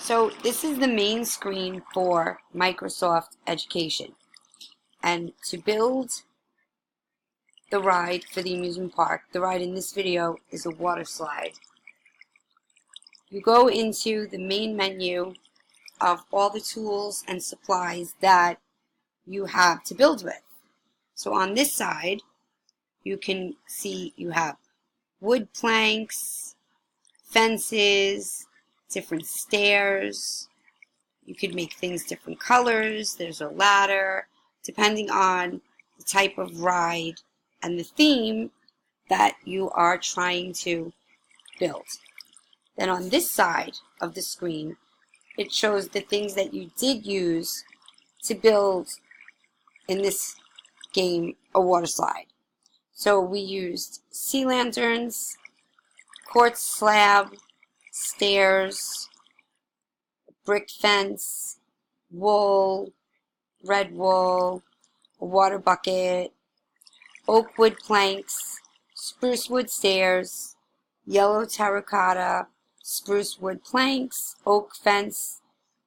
So this is the main screen for Microsoft Education. And to build the ride for the amusement park, the ride in this video is a water slide. You go into the main menu of all the tools and supplies that you have to build with. So on this side, you can see you have wood planks, fences, different stairs. You could make things different colors. There's a ladder, depending on the type of ride and the theme that you are trying to build. Then on this side of the screen, it shows the things that you did use to build, in this game, a water slide. So we used sea lanterns, quartz slab, stairs, brick fence, wool, red wool, a water bucket, oak wood planks, spruce wood stairs, yellow terracotta, spruce wood planks, oak fence,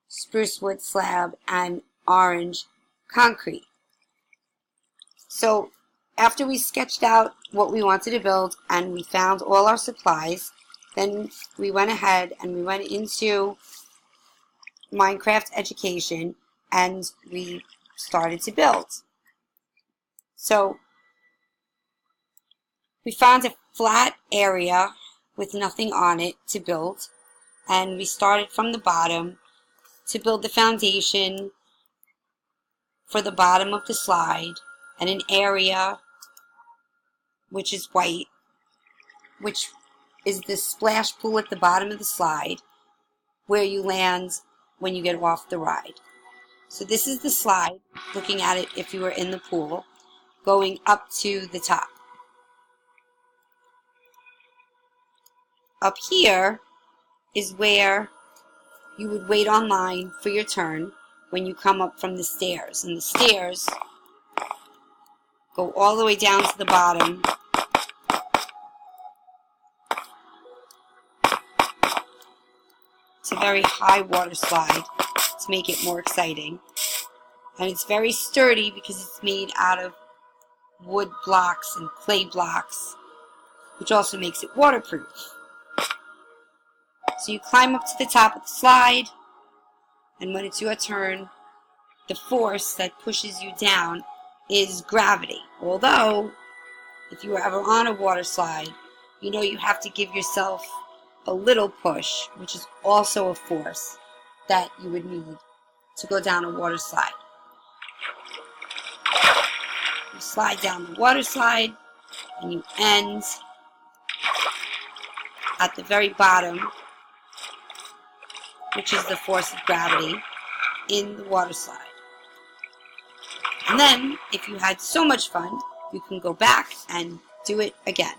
spruce wood slab, and orange concrete. So after we sketched out what we wanted to build and we found all our supplies, then we went ahead and we went into Minecraft Education and we started to build. So we found a flat area with nothing on it to build, and we started from the bottom to build the foundation for the bottom of the slide and an area which is white, which is the splash pool at the bottom of the slide where you land when you get off the ride. So this is the slide, looking at it if you were in the pool, going up to the top. Up here is where you would wait online for your turn when you come up from the stairs. And the stairs go all the way down to the bottom. It's a very high water slide to make it more exciting. And it's very sturdy because it's made out of wood blocks and clay blocks, which also makes it waterproof. So you climb up to the top of the slide, and when it's your turn, the force that pushes you down is gravity. Although, if you were ever on a water slide, you know you have to give yourself a little push, which is also a force that you would need to go down a water slide. You slide down the water slide, and you end at the very bottom, which is the force of gravity in the water slide. And then, if you had so much fun, you can go back and do it again.